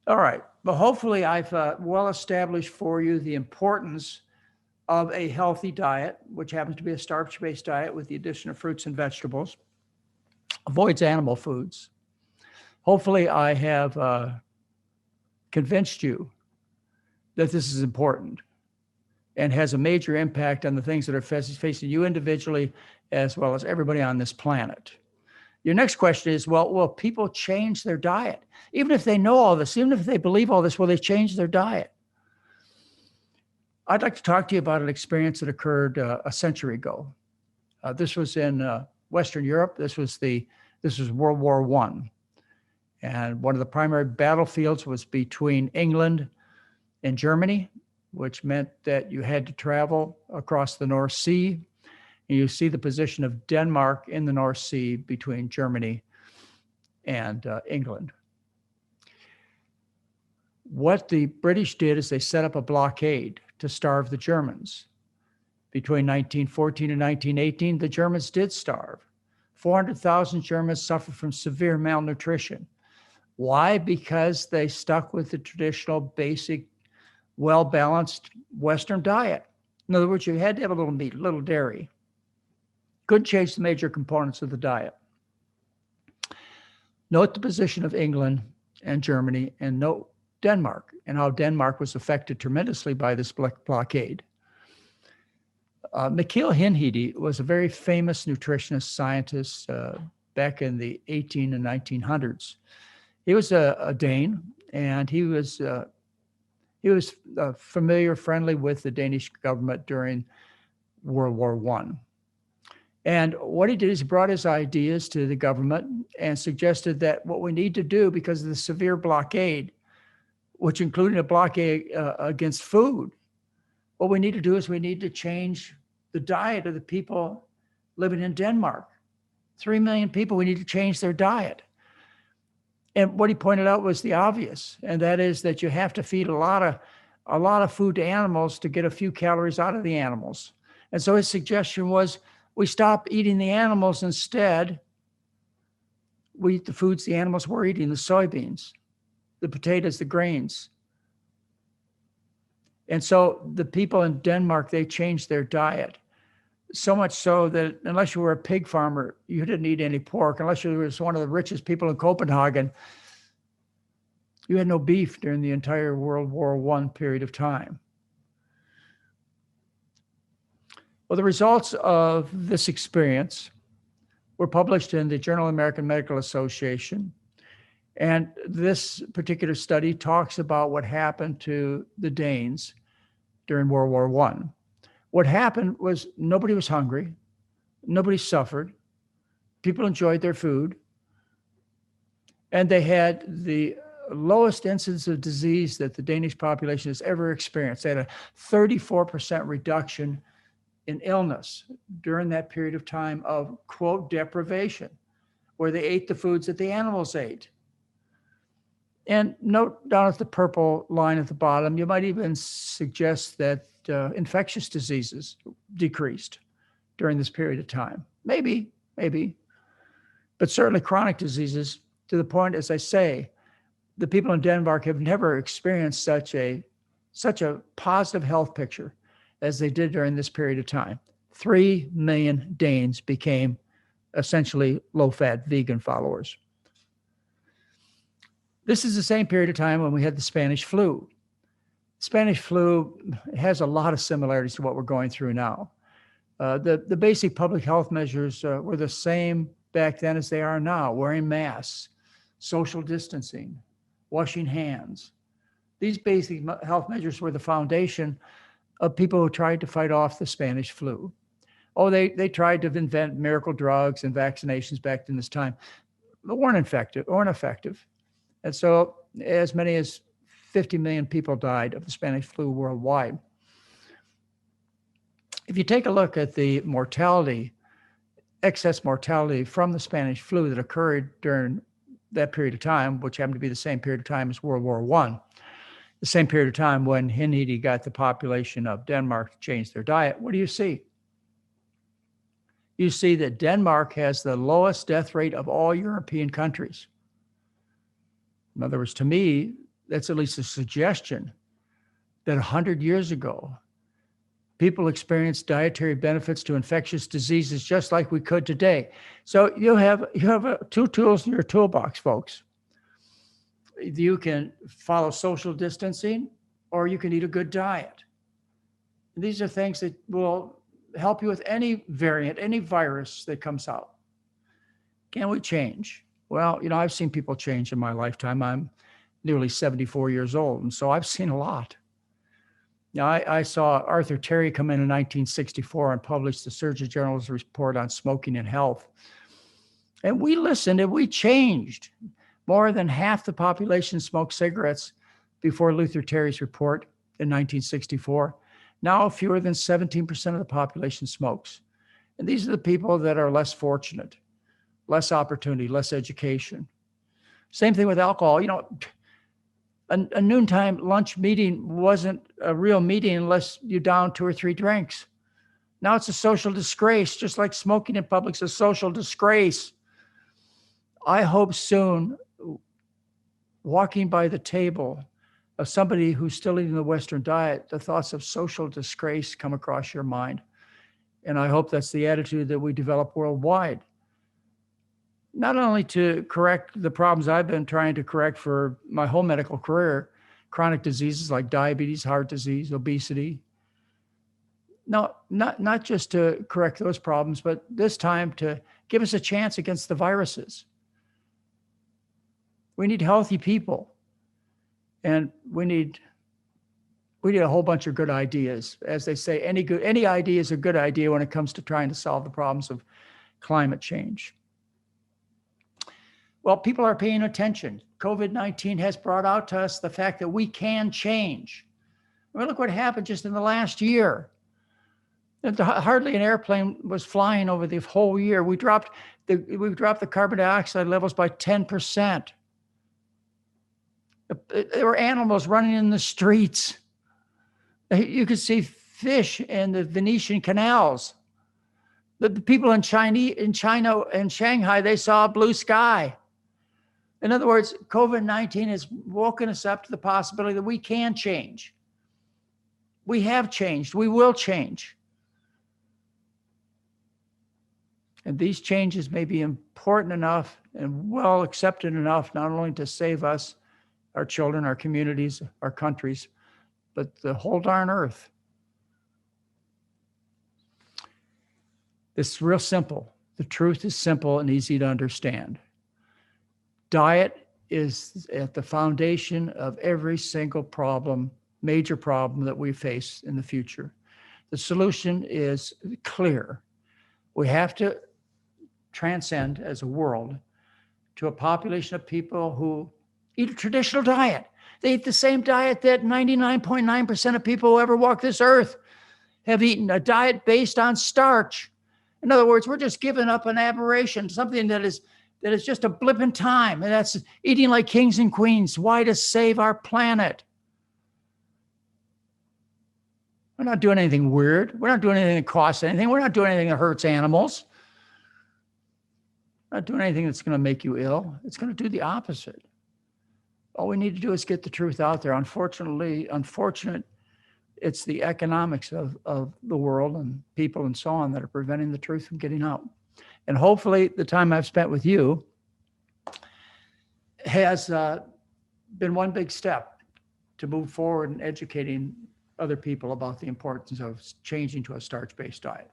All right. But hopefully I've well established for you the importance of a healthy diet, which happens to be a starch-based diet with the addition of fruits and vegetables, avoids animal foods. Hopefully I have convinced you that this is important and has a major impact on the things that are facing you individually as well as everybody on this planet. Your next question is, well, will people change their diet? Even if they know all this, even if they believe all this, will they change their diet? I'd like to talk to you about an experience that occurred a century ago. This was in Western Europe. This was World War I. And one of the primary battlefields was between England and Germany, which meant that you had to travel across the North Sea. And you see the position of Denmark in the North Sea between Germany and England. What the British did is they set up a blockade to starve the Germans. Between 1914 and 1918, the Germans did starve. 400,000 Germans suffered from severe malnutrition. Why? Because they stuck with the traditional, basic, well-balanced Western diet. In other words, you had to have a little meat, a little dairy. Couldn't change the major components of the diet. Note the position of England and Germany, and note Denmark and how Denmark was affected tremendously by this blockade. Mikhail Hinhede was a very famous nutritionist scientist back in the 18 and 1900s. He was a Dane, and he was friendly with the Danish government during World War I. And what he did is he brought his ideas to the government and suggested that what we need to do, because of the severe blockade, which included a blockade against food, what we need to do is we need to change the diet of the people living in Denmark. 3 million people, we need to change their diet. And what he pointed out was the obvious, and that is that you have to feed a lot of food to animals to get a few calories out of the animals. And so his suggestion was, we stop eating the animals. Instead, we eat the foods the animals were eating, the soybeans, the potatoes, the grains. And so the people in Denmark, they changed their diet. So much so that unless you were a pig farmer, you didn't eat any pork. Unless you were one of the richest people in Copenhagen, you had no beef during the entire World War I period of time. Well, the results of this experience were published in the Journal of the American Medical Association. And this particular study talks about what happened to the Danes during World War I. What happened was nobody was hungry, nobody suffered, people enjoyed their food, and they had the lowest incidence of disease that the Danish population has ever experienced. They had a 34% reduction in illness during that period of time of, quote, deprivation, where they ate the foods that the animals ate. And note down at the purple line at the bottom, you might even suggest that infectious diseases decreased during this period of time. Maybe, but certainly chronic diseases, to the point, as I say, the people in Denmark have never experienced such a positive health picture as they did during this period of time. 3 million Danes became essentially low-fat vegan followers. This is the same period of time when we had the Spanish flu. Spanish flu has a lot of similarities to what we're going through now. The basic public health measures were the same back then as they are now: wearing masks, social distancing, washing hands. These basic health measures were the foundation of people who tried to fight off the Spanish flu. Oh, they tried to invent miracle drugs and vaccinations back in this time, but weren't effective. And so as many as 50 million people died of the Spanish flu worldwide. If you take a look at the mortality, excess mortality from the Spanish flu that occurred during that period of time, which happened to be the same period of time as World War I, the same period of time when Hinhede got the population of Denmark to change their diet, what do you see? You see that Denmark has the lowest death rate of all European countries. In other words, to me, that's at least a suggestion, that 100 years ago, people experienced dietary benefits to infectious diseases just like we could today. So you have two tools in your toolbox, folks. You can follow social distancing, or you can eat a good diet. And these are things that will help you with any variant, any virus that comes out. Can we change? Well, I've seen people change in my lifetime. I'm nearly 74 years old, and so I've seen a lot. Now, I saw Arthur Terry come in 1964 and publish the Surgeon General's report on smoking and health. And we listened and we changed. More than half the population smoked cigarettes before Luther Terry's report in 1964. Now, fewer than 17% of the population smokes. And these are the people that are less fortunate, less opportunity, less education. Same thing with alcohol. A noontime lunch meeting wasn't a real meeting unless you downed 2 or 3 drinks. Now it's a social disgrace, just like smoking in public is a social disgrace. I hope soon, walking by the table of somebody who's still eating the Western diet, the thoughts of social disgrace come across your mind. And I hope that's the attitude that we develop worldwide. Not only to correct the problems I've been trying to correct for my whole medical career, chronic diseases like diabetes, heart disease, obesity. No, not just to correct those problems, but this time to give us a chance against the viruses. We need healthy people, and we need a whole bunch of good ideas. As they say, any idea is a good idea when it comes to trying to solve the problems of climate change. Well, people are paying attention. COVID-19 has brought out to us the fact that we can change. I mean, look what happened just in the last year. Hardly an airplane was flying over the whole year. We dropped the carbon dioxide levels by 10%. There were animals running in the streets. You could see fish in the Venetian canals. The people in China and Shanghai, they saw a blue sky. In other words, COVID-19 has woken us up to the possibility that we can change. We have changed. We will change. And these changes may be important enough and well accepted enough, not only to save us, our children, our communities, our countries, but the whole darn earth. It's real simple. The truth is simple and easy to understand. Diet is at the foundation of every single problem, major problem that we face in the future. The solution is clear. We have to transcend as a world to a population of people who eat a traditional diet. They eat the same diet that 99.9% of people who ever walk this earth have eaten, a diet based on starch. In other words, we're just giving up an aberration, something that is just a blip in time, and that's eating like kings and queens. Why? To save our planet. We're not doing anything weird. We're not doing anything that costs anything. We're not doing anything that hurts animals. We're not doing anything that's going to make you ill. It's going to do the opposite. All we need to do is get the truth out there. Unfortunate, it's the economics of the world and people and so on that are preventing the truth from getting out. And hopefully the time I've spent with you has been one big step to move forward in educating other people about the importance of changing to a starch-based diet.